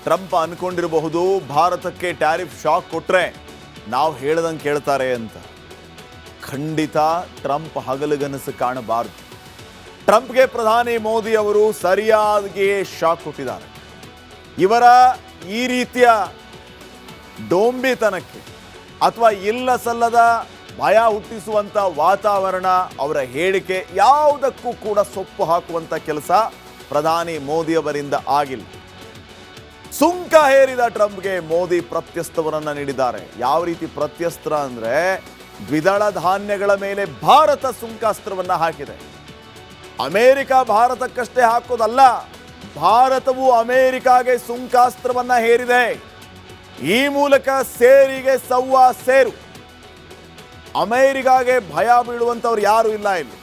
Trump ಅನ್ಕೊಂಡಿರಬಹುದು ಭಾರತಕ್ಕೆ tariff shock ಕೊಟ್ರೆ ನಾವು ಹೇಳ್ದಂಗೆ ಕೇಳ್ತಾರೆ ಅಂತ. ಖಂಡಿತ ಟ್ರಂಪ್ ಹಗಲುಗನಸು ಕಾಣಬಾರದು. ಟ್ರಂಪ್ಗೆ ಪ್ರಧಾನಿ ಮೋದಿ ಅವರು ಸರಿಯಾಗಿ ಶಾಕ್ ಕೊಟ್ಟಿದ್ದಾರೆ. ಇವರ ಈ ರೀತಿಯ ಡೋಂಬಿತನಕ್ಕೆ ಅಥವಾ ಇಲ್ಲ ಸಲ್ಲದ ಭಯ ಹುಟ್ಟಿಸುವಂಥ ವಾತಾವರಣ, ಅವರ ಹೇಳಿಕೆ ಯಾವುದಕ್ಕೂ ಕೂಡ ಸೊಪ್ಪು ಹಾಕುವಂಥ ಕೆಲಸ ಪ್ರಧಾನಿ ಮೋದಿಯವರಿಂದ ಆಗಿಲ್ಲ. ಸುಂಕ ಹೇರಿದ ಟ್ರಂಪ್ಗೆ ಮೋದಿ ಪ್ರತ್ಯಸ್ತ್ರವನ್ನು ನೀಡಿದ್ದಾರೆ. ಯಾವ ರೀತಿ ಪ್ರತ್ಯಸ್ತ್ರ ಅಂದರೆ ದ್ವಿದಳ ಧಾನ್ಯಗಳ ಮೇಲೆ ಭಾರತ ಸುಂಕಾಸ್ತ್ರವನ್ನು ಹಾಕಿದೆ. ಅಮೆರಿಕ ಭಾರತಕ್ಕಷ್ಟೇ ಹಾಕೋದಲ್ಲ, ಭಾರತವು ಅಮೆರಿಕಾಗೆ ಸುಂಕಾಸ್ತ್ರವನ್ನು ಹೇರಿದೆ. ಈ ಮೂಲಕ ಸೇರಿಗೆ ಸವ್ವಾ ಸೇರು. ಅಮೆರಿಕಾಗೆ ಭಯ ಬೀಳುವಂಥವ್ರು ಯಾರು ಇಲ್ಲ ಇಲ್ಲಿ.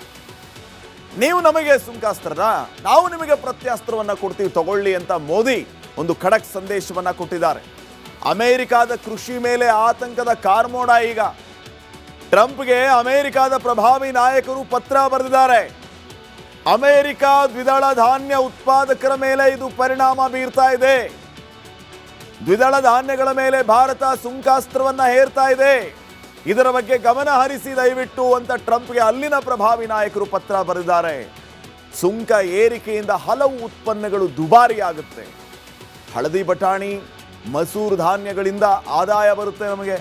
ನೀವು ನಮಗೆ ಸುಂಕಾಸ್ತ್ರನ, ನಾವು ನಿಮಗೆ ಪ್ರತ್ಯಾಸ್ತ್ರವನ್ನು ಕೊಡ್ತೀವಿ ತಗೊಳ್ಳಿ ಅಂತ ಮೋದಿ ಒಂದು ಖಡಕ್ ಸಂದೇಶವನ್ನು ಕೊಟ್ಟಿದ್ದಾರೆ. ಅಮೆರಿಕಾದ ಕೃಷಿ ಮೇಲೆ ಆತಂಕದ ಕಾರ್ಮೋಡ ಈಗ. ಟ್ರಂಪ್ಗೆ ಅಮೆರಿಕಾದ ಪ್ರಭಾವಿ ನಾಯಕರು ಪತ್ರ ಬರೆದಿದ್ದಾರೆ. ಅಮೆರಿಕ ದ್ವಿದಳ ಧಾನ್ಯ ಉತ್ಪಾದಕರ ಮೇಲೆ ಇದು ಪರಿಣಾಮ ಬೀರ್ತಾ ಇದೆ. ದ್ವಿದಳ ಧಾನ್ಯಗಳ ಮೇಲೆ ಭಾರತ ಸುಂಕಾಸ್ತ್ರವನ್ನ ಹೇರ್ತಾ ಇದೆ. ಇದರ ಬಗ್ಗೆ ಗಮನ ಹರಿಸಿ ದಯವಿಟ್ಟು ಅಂತ ಟ್ರಂಪ್ಗೆ ಅಲ್ಲಿನ ಪ್ರಭಾವಿ ನಾಯಕರು ಪತ್ರ ಬರೆದಿದ್ದಾರೆ. ಸುಂಕ ಏರಿಕೆಯಿಂದ ಹಲವು ಉತ್ಪನ್ನಗಳು ದುಬಾರಿಯಾಗುತ್ತೆ. ಹಳದಿ ಬಟಾಣಿ, ಮಸೂರ್ ಧಾನ್ಯಗಳಿಂದ ಆದಾಯ ಬರುತ್ತೆ ನಮಗೆ.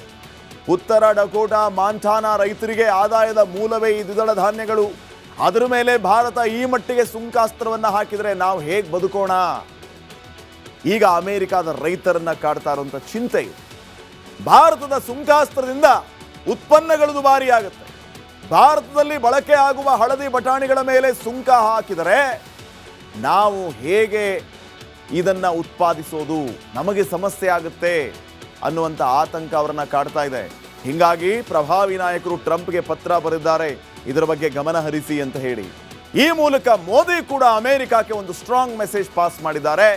ಉತ್ತರ ಡಕೋಟಾ, ಮಾಂಟಾನಾ ರೈತರಿಗೆ ಆದಾಯದ ಮೂಲವೇ ಈ ದ್ವಿದಳ ಧಾನ್ಯಗಳು. ಅದರ ಮೇಲೆ ಭಾರತ ಈ ಮಟ್ಟಿಗೆ ಸುಂಕಾಸ್ತ್ರವನ್ನು ಹಾಕಿದರೆ ನಾವು ಹೇಗೆ ಬದುಕೋಣ? ಈಗ ಅಮೆರಿಕಾದ ರೈತರನ್ನ ಕಾಡ್ತಾ ಇರುವಂಥ ಚಿಂತೆ ಇದೆ. ಭಾರತದ ಸುಂಕಾಸ್ತ್ರದಿಂದ ಉತ್ಪನ್ನಗಳು ದುಬಾರಿಯಾಗುತ್ತೆ. ಭಾರತದಲ್ಲಿ ಬಳಕೆ ಆಗುವ ಹಳದಿ ಬಟಾಣಿಗಳ ಮೇಲೆ ಸುಂಕ ಹಾಕಿದರೆ ನಾವು ಹೇಗೆ ಇದನ್ನು ಉತ್ಪಾದಿಸೋದು? ನಮಗೆ ಸಮಸ್ಯೆ ಆಗುತ್ತೆ ಅನ್ನುವಂಥ ಆತಂಕ ಅವರನ್ನು ಕಾಡ್ತಾ ಇದೆ. ಹೀಗಾಗಿ ಪ್ರಭಾವಿ ನಾಯಕರು ಟ್ರಂಪ್ಗೆ ಪತ್ರ ಬರೆದಿದ್ದಾರೆ, ಇದರ ಬಗ್ಗೆ ಗಮನ ಹರಿಸಿ ಅಂತ ಹೇಳಿ. ಈ ಮೂಲಕ ಮೋದಿ ಕೂಡ ಅಮೆರಿಕಕ್ಕೆ ಒಂದು ಸ್ಟ್ರಾಂಗ್ ಮೆಸೇಜ್ ಪಾಸ್ ಮಾಡಿದ್ದಾರೆ.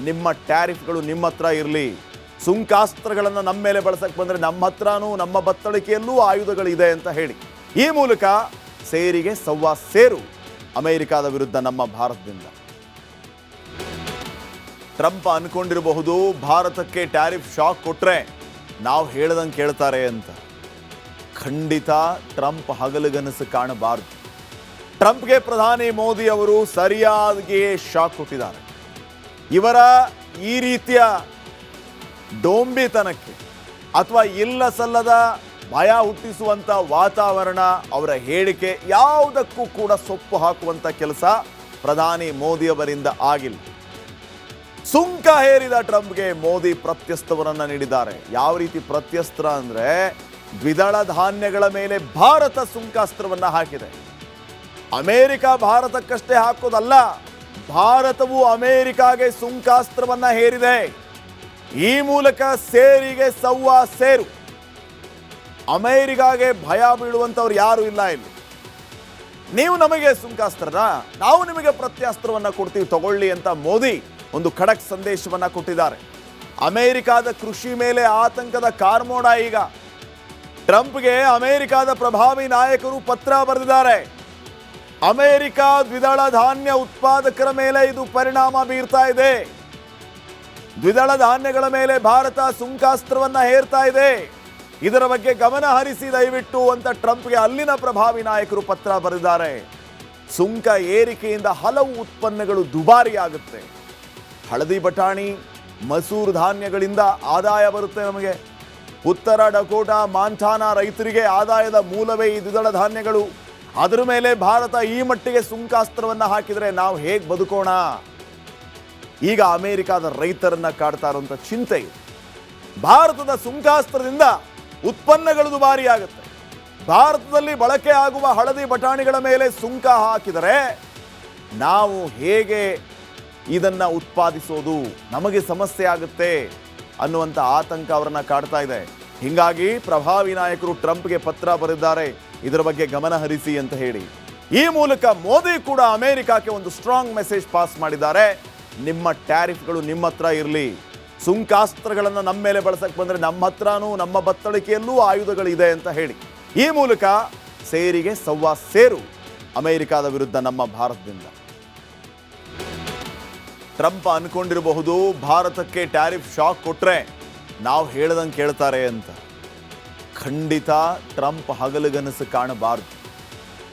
ನಿಮ್ಮ ಟ್ಯಾರಿಫ್ಗಳು ನಿಮ್ಮ ಹತ್ರ ಇರಲಿ, ಸುಂಕಾಸ್ತ್ರಗಳನ್ನು ನಮ್ಮ ಮೇಲೆ ಬಳಸಕ್ಕೆ ಬಂದರೆ ನಮ್ಮ ಹತ್ರನೂ ನಮ್ಮ ಬತ್ತಳಿಕೆಯಲ್ಲೂ ಆಯುಧಗಳಿದೆ ಅಂತ ಹೇಳಿ. ಈ ಮೂಲಕ ಸೇರಿಗೆ ಸವ್ವಾ ಸೇರು ಅಮೆರಿಕಾದ ವಿರುದ್ಧ ನಮ್ಮ ಭಾರತದಿಂದ. ಟ್ರಂಪ್ ಅನ್ಕೊಂಡಿರಬಹುದು ಭಾರತಕ್ಕೆ ಟ್ಯಾರಿಫ್ ಶಾಕ್ ಕೊಟ್ರೆ ನಾವು ಹೇಳ್ದಂಗೆ ಕೇಳ್ತಾರೆ ಅಂತ. ಖಂಡಿತ ಟ್ರಂಪ್ ಹಗಲುಗನಸು ಕಾಣಬಾರದು. ಟ್ರಂಪ್ಗೆ ಪ್ರಧಾನಿ ಮೋದಿ ಅವರು ಸರಿಯಾಗಿ ಶಾಕ್ ಕೊಟ್ಟಿದ್ದಾರೆ. ಇವರ ಈ ರೀತಿಯ ಡೋಂಬಿತನಕ್ಕೆ ಅಥವಾ ಇಲ್ಲ ಸಲ್ಲದ ಭಯ ಹುಟ್ಟಿಸುವಂಥ ವಾತಾವರಣ, ಅವರ ಹೇಳಿಕೆ ಯಾವುದಕ್ಕೂ ಕೂಡ ಸೊಪ್ಪು ಹಾಕುವಂಥ ಕೆಲಸ ಪ್ರಧಾನಿ ಮೋದಿಯವರಿಂದ ಆಗಿಲ್ಲ. ಸುಂಕ ಹೇರಿದ ಟ್ರಂಪ್ಗೆ ಮೋದಿ ಪ್ರತ್ಯಸ್ತ್ರವನ್ನು ನೀಡಿದ್ದಾರೆ. ಯಾವ ರೀತಿ ಪ್ರತ್ಯಸ್ತ್ರ ಅಂದರೆ ದ್ವಿದಳ ಧಾನ್ಯಗಳ ಮೇಲೆ ಭಾರತ ಸುಂಕಾಸ್ತ್ರವನ್ನು ಹಾಕಿದೆ. ಅಮೆರಿಕ ಭಾರತಕ್ಕಷ್ಟೇ ಹಾಕೋದಲ್ಲ, ಭಾರತವು ಅಮೆರಿಕಾಗೆ ಸುಂಕಾಸ್ತ್ರವನ್ನು ಹೇರಿದೆ. ಈ ಮೂಲಕ ಸೇರಿಗೆ ಸವ್ವಾ ಸೇರು. ಅಮೆರಿಕಾಗೆ ಭಯ ಬೀಳುವಂಥವ್ರು ಯಾರು ಇಲ್ಲ ಇಲ್ಲಿ. ನೀವು ನಮಗೆ ಸುಂಕಾಸ್ತ್ರನ, ನಾವು ನಿಮಗೆ ಪ್ರತ್ಯಾಸ್ತ್ರವನ್ನು ಕೊಡ್ತೀವಿ ತಗೊಳ್ಳಿ ಅಂತ ಮೋದಿ ಒಂದು ಖಡಕ್ ಸಂದೇಶವನ್ನು ಕೊಟ್ಟಿದ್ದಾರೆ. ಅಮೆರಿಕಾದ ಕೃಷಿ ಮೇಲೆ ಆತಂಕದ ಕಾರ್ಮೋಡ ಈಗ. ಟ್ರಂಪ್ಗೆ ಅಮೆರಿಕಾದ ಪ್ರಭಾವಿ ನಾಯಕರು ಪತ್ರ ಬರೆದಿದ್ದಾರೆ. ಅಮೆರಿಕ ದ್ವಿದಳ ಧಾನ್ಯ ಉತ್ಪಾದಕರ ಮೇಲೆ ಇದು ಪರಿಣಾಮ ಬೀರ್ತಾ ಇದೆ. ದ್ವಿದಳ ಧಾನ್ಯಗಳ ಮೇಲೆ ಭಾರತ ಸುಂಕಾಸ್ತ್ರವನ್ನ ಹೇರ್ತಾ ಇದೆ. ಇದರ ಬಗ್ಗೆ ಗಮನ ಹರಿಸಿ ದಯವಿಟ್ಟು ಅಂತ ಟ್ರಂಪ್ಗೆ ಅಲ್ಲಿನ ಪ್ರಭಾವಿ ನಾಯಕರು ಪತ್ರ ಬರೆದಿದ್ದಾರೆ. ಸುಂಕ ಏರಿಕೆಯಿಂದ ಹಲವು ಉತ್ಪನ್ನಗಳು ದುಬಾರಿಯಾಗುತ್ತೆ. ಹಳದಿ ಬಟಾಣಿ, ಮಸೂರ್ ಧಾನ್ಯಗಳಿಂದ ಆದಾಯ ಬರುತ್ತೆ ನಮಗೆ. ಉತ್ತರ ಡಕೋಟಾ, ಮಾಂಟಾನಾ ರೈತರಿಗೆ ಆದಾಯದ ಮೂಲವೇ ಈ ದ್ವಿದಳ ಧಾನ್ಯಗಳು. ಅದರ ಮೇಲೆ ಭಾರತ ಈ ಮಟ್ಟಿಗೆ ಸುಂಕಾಸ್ತ್ರವನ್ನು ಹಾಕಿದರೆ ನಾವು ಹೇಗೆ ಬದುಕೋಣ? ಈಗ ಅಮೆರಿಕಾದ ರೈತರನ್ನ ಕಾಡ್ತಾ ಇರುವಂಥ ಚಿಂತೆ ಇದೆ. ಭಾರತದ ಸುಂಕಾಸ್ತ್ರದಿಂದ ಉತ್ಪನ್ನಗಳು ದುಬಾರಿಯಾಗುತ್ತೆ. ಭಾರತದಲ್ಲಿ ಬಳಕೆ ಆಗುವ ಹಳದಿ ಬಟಾಣಿಗಳ ಮೇಲೆ ಸುಂಕ ಹಾಕಿದರೆ ನಾವು ಹೇಗೆ ಇದನ್ನು ಉತ್ಪಾದಿಸೋದು? ನಮಗೆ ಸಮಸ್ಯೆ ಆಗುತ್ತೆ ಅನ್ನುವಂಥ ಆತಂಕ ಅವರನ್ನು ಕಾಡ್ತಾ ಇದೆ. ಹೀಗಾಗಿ ಪ್ರಭಾವಿ ನಾಯಕರು ಟ್ರಂಪ್ಗೆ ಪತ್ರ ಬರೆದಿದ್ದಾರೆ, ಇದರ ಬಗ್ಗೆ ಗಮನ ಹರಿಸಿ ಅಂತ ಹೇಳಿ. ಈ ಮೂಲಕ ಮೋದಿ ಕೂಡ ಅಮೆರಿಕಕ್ಕೆ ಒಂದು ಸ್ಟ್ರಾಂಗ್ ಮೆಸೇಜ್ ಪಾಸ್ ಮಾಡಿದ್ದಾರೆ. ನಿಮ್ಮ ಟ್ಯಾರಿಫ್ಗಳು ನಿಮ್ಮ ಹತ್ರ ಇರಲಿ, ಸುಂಕಾಸ್ತ್ರಗಳನ್ನು ನಮ್ಮ ಮೇಲೆ ಬಳಸಕ್ಕೆ ಬಂದರೆ ನಮ್ಮ ಹತ್ರನೂ ನಮ್ಮ ಬತ್ತಳಿಕೆಯಲ್ಲೂ ಆಯುಧಗಳಿದೆ ಅಂತ ಹೇಳಿ. ಈ ಮೂಲಕ ಸೇರಿಗೆ ಸವ್ವಾ ಸೇರು ಅಮೆರಿಕಾದ ವಿರುದ್ಧ ನಮ್ಮ ಭಾರತದಿಂದ. ಟ್ರಂಪ್ ಅನ್ಕೊಂಡಿರಬಹುದು ಭಾರತಕ್ಕೆ ಟ್ಯಾರಿಫ್ ಶಾಕ್ ಕೊಟ್ರೆ ನಾವು ಹೇಳ್ದಂಗೆ ಕೇಳ್ತಾರೆ ಅಂತ. ಖಂಡಿತ ಟ್ರಂಪ್ ಹಗಲುಗನಸು ಕಾಣಬಾರದು.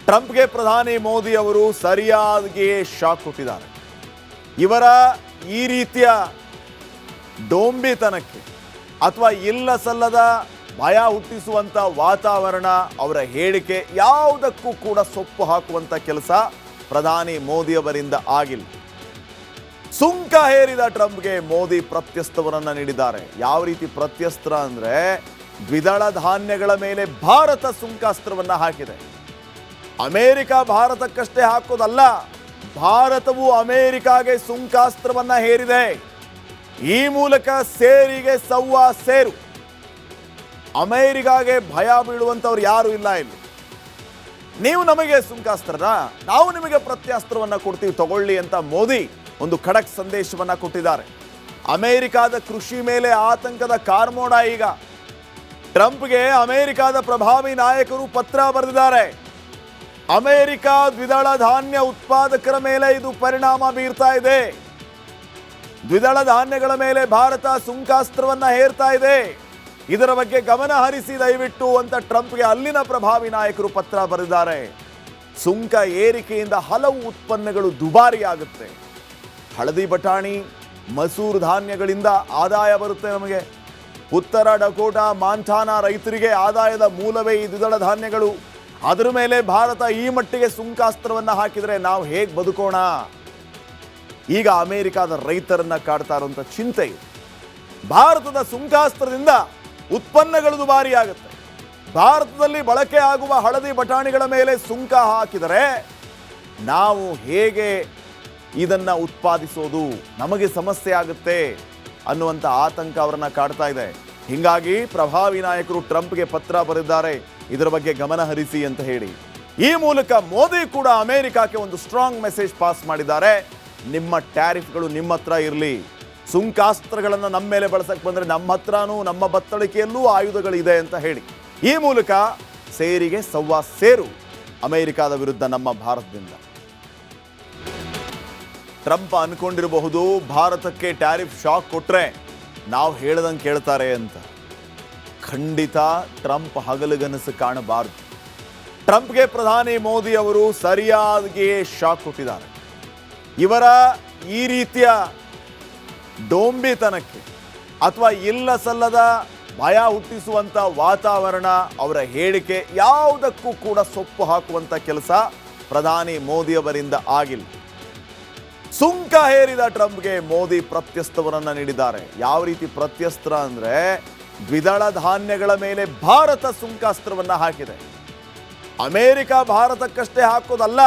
ಟ್ರಂಪ್ಗೆ ಪ್ರಧಾನಿ ಮೋದಿ ಅವರು ಸರಿಯಾಗಿ ಶಾಕ್ ಕೊಟ್ಟಿದ್ದಾರೆ. ಇವರ ಈ ರೀತಿಯ ಡೋಂಬಿತನಕ್ಕೆ ಅಥವಾ ಇಲ್ಲ ಸಲ್ಲದ ಭಯ ಹುಟ್ಟಿಸುವಂಥ ವಾತಾವರಣ, ಅವರ ಹೇಳಿಕೆ ಯಾವುದಕ್ಕೂ ಕೂಡ ಸೊಪ್ಪು ಹಾಕುವಂಥ ಕೆಲಸ ಪ್ರಧಾನಿ ಮೋದಿಯವರಿಂದ ಆಗಿಲ್ಲ. ಸುಂಕ ಹೇರಿದ ಟ್ರಂಪ್ಗೆ ಮೋದಿ ಪ್ರತ್ಯಸ್ತ್ರವನ್ನ ನೀಡಿದ್ದಾರೆ. ಯಾವ ರೀತಿ ಪ್ರತ್ಯಸ್ತ್ರ ಅಂದ್ರೆ ದ್ವಿದಳ ಧಾನ್ಯಗಳ ಮೇಲೆ ಭಾರತ ಸುಂಕಾಸ್ತ್ರವನ್ನ ಹಾಕಿದೆ. ಅಮೆರಿಕ ಭಾರತಕ್ಕಷ್ಟೇ ಹಾಕೋದಲ್ಲ, ಭಾರತವು ಅಮೆರಿಕಾಗೆ ಸುಂಕಾಸ್ತ್ರವನ್ನ ಹೇರಿದೆ. ಈ ಮೂಲಕ ಸೇರಿಗೆ ಸವ್ವಾ ಸೇರು. ಅಮೆರಿಕಾಗೆ ಭಯ ಬೀಳುವಂತವ್ರು ಯಾರು ಇಲ್ಲ ಇಲ್ಲಿ. ನೀವು ನಮಗೆ ಸುಂಕಾಸ್ತ್ರನ, ನಾವು ನಿಮಗೆ ಪ್ರತ್ಯಾಸ್ತ್ರವನ್ನ ಕೊಡ್ತೀವಿ ತಗೊಳ್ಳಿ ಅಂತ ಮೋದಿ ಒಂದು ಖಡಕ್ ಸಂದೇಶವನ್ನ ಕೊಟ್ಟಿದ್ದಾರೆ. ಅಮೆರಿಕಾದ ಕೃಷಿ ಮೇಲೆ ಆತಂಕದ ಕಾರ್ಮೋಡ ಈಗ. ಟ್ರಂಪ್ಗೆ ಅಮೆರಿಕಾದ ಪ್ರಭಾವಿ ನಾಯಕರು ಪತ್ರ ಬರೆದಿದ್ದಾರೆ. ಅಮೆರಿಕ ದ್ವಿದಳ ಧಾನ್ಯ ಉತ್ಪಾದಕರ ಮೇಲೆ ಇದು ಪರಿಣಾಮ ಬೀರ್ತಾ ಇದೆ. ದ್ವಿದಳ ಧಾನ್ಯಗಳ ಮೇಲೆ ಭಾರತ ಸುಂಕಾಸ್ತ್ರವನ್ನ ಹೇರ್ತಾ ಇದೆ. ಇದರ ಬಗ್ಗೆ ಗಮನ ಹರಿಸಿ ದಯವಿಟ್ಟು ಅಂತ ಟ್ರಂಪ್ಗೆ ಅಲ್ಲಿನ ಪ್ರಭಾವಿ ನಾಯಕರು ಪತ್ರ ಬರೆದಿದ್ದಾರೆ. ಸುಂಕ ಏರಿಕೆಯಿಂದ ಹಲವು ಉತ್ಪನ್ನಗಳು ದುಬಾರಿಯಾಗುತ್ತೆ. ಹಳದಿ ಬಟಾಣಿ, ಮಸೂರ್ ಧಾನ್ಯಗಳಿಂದ ಆದಾಯ ಬರುತ್ತೆ ನಮಗೆ. ಉತ್ತರ ಡಕೋಟಾ, ಮಾಂಟಾನಾ ರೈತರಿಗೆ ಆದಾಯದ ಮೂಲವೇ ಈ ದ್ವಿದಳ ಧಾನ್ಯಗಳು. ಅದರ ಮೇಲೆ ಭಾರತ ಈ ಮಟ್ಟಿಗೆ ಸುಂಕಾಸ್ತ್ರವನ್ನ ಹಾಕಿದರೆ ನಾವು ಹೇಗೆ ಬದುಕೋಣ? ಈಗ ಅಮೆರಿಕಾದ ರೈತರನ್ನ ಕಾಡ್ತಾ ಇರುವಂಥ ಚಿಂತೆ ಇದೆ. ಭಾರತದ ಸುಂಕಾಸ್ತ್ರದಿಂದ ಉತ್ಪನ್ನಗಳು ದುಬಾರಿಯಾಗುತ್ತೆ. ಭಾರತದಲ್ಲಿ ಬಳಕೆ ಆಗುವ ಹಳದಿ ಬಟಾಣಿಗಳ ಮೇಲೆ ಸುಂಕ ಹಾಕಿದರೆ ನಾವು ಹೇಗೆ ಇದನ್ನ ಉತ್ಪಾದಿಸೋದು? ನಮಗೆ ಸಮಸ್ಯೆ ಆಗುತ್ತೆ ಅನ್ನುವಂಥ ಆತಂಕ ಅವರನ್ನ ಕಾಡ್ತಾ ಇದೆ. ಹೀಗಾಗಿ ಪ್ರಭಾವಿ ನಾಯಕರು ಟ್ರಂಪ್ಗೆ ಪತ್ರ ಬರೆದಿದ್ದಾರೆ, ಇದರ ಬಗ್ಗೆ ಗಮನ ಹರಿಸಿ ಅಂತ ಹೇಳಿ. ಈ ಮೂಲಕ ಮೋದಿ ಕೂಡ ಅಮೆರಿಕಕ್ಕೆ ಒಂದು ಸ್ಟ್ರಾಂಗ್ ಮೆಸೇಜ್ ಪಾಸ್ ಮಾಡಿದ್ದಾರೆ. ನಿಮ್ಮ ಟ್ಯಾರಿಫ್ಗಳು ನಿಮ್ಮ ಹತ್ರ ಇರಲಿ. ಸುಂಕಾಸ್ತ್ರಗಳನ್ನು ನಮ್ಮ ಮೇಲೆ ಬಳಸಕ್ಕೆ ಬಂದರೆ ನಮ್ಮ ಹತ್ರನೂ ನಮ್ಮ ಬತ್ತಳಿಕೆಯಲ್ಲೂ ಆಯುಧಗಳಿದೆ ಅಂತ ಹೇಳಿ. ಈ ಮೂಲಕ ಸೇರಿಗೆ ಸವ್ವಾ ಸೇರು ಅಮೆರಿಕಾದ ವಿರುದ್ಧ ನಮ್ಮ ಭಾರತದಿಂದ. ಟ್ರಂಪ್ ಅನ್ಕೊಂಡಿರಬಹುದು ಭಾರತಕ್ಕೆ ಟ್ಯಾರಿಫ್ ಶಾಕ್ ಕೊಟ್ರೆ ನಾವು ಹೇಳ್ದಂಗೆ ಕೇಳ್ತಾರೆ ಅಂತ. ಖಂಡಿತ ಟ್ರಂಪ್ ಹಗಲುಗನಸು ಕಾಣಬಾರದು. ಟ್ರಂಪ್ಗೆ ಪ್ರಧಾನಿ ಮೋದಿ ಅವರು ಸರಿಯಾಗಿ ಶಾಕ್ ಕೊಟ್ಟಿದ್ದಾರೆ. ಇವರ ಈ ರೀತಿಯ ಡೋಂಬಿತನಕ್ಕೆ ಅಥವಾ ಇಲ್ಲ ಸಲ್ಲದ ಭಯ ಹುಟ್ಟಿಸುವಂಥ ವಾತಾವರಣ, ಅವರ ಹೇಳಿಕೆ ಯಾವುದಕ್ಕೂ ಕೂಡ ಸೊಪ್ಪು ಹಾಕುವಂಥ ಕೆಲಸ ಪ್ರಧಾನಿ ಮೋದಿಯವರಿಂದ ಆಗಿಲ್ಲ. ಸುಂಕ ಹೇರಿದ ಟ್ರಂಪ್ಗೆ ಮೋದಿ ಪ್ರತ್ಯಸ್ತ್ರವನ್ನ ನೀಡಿದ್ದಾರೆ. ಯಾವ ರೀತಿ ಪ್ರತ್ಯಸ್ತ್ರ ಅಂದ್ರೆ ದ್ವಿದಳ ಧಾನ್ಯಗಳ ಮೇಲೆ ಭಾರತ ಸುಂಕಾಸ್ತ್ರವನ್ನ ಹಾಕಿದೆ. ಅಮೆರಿಕ ಭಾರತಕ್ಕಷ್ಟೇ ಹಾಕೋದಲ್ಲ,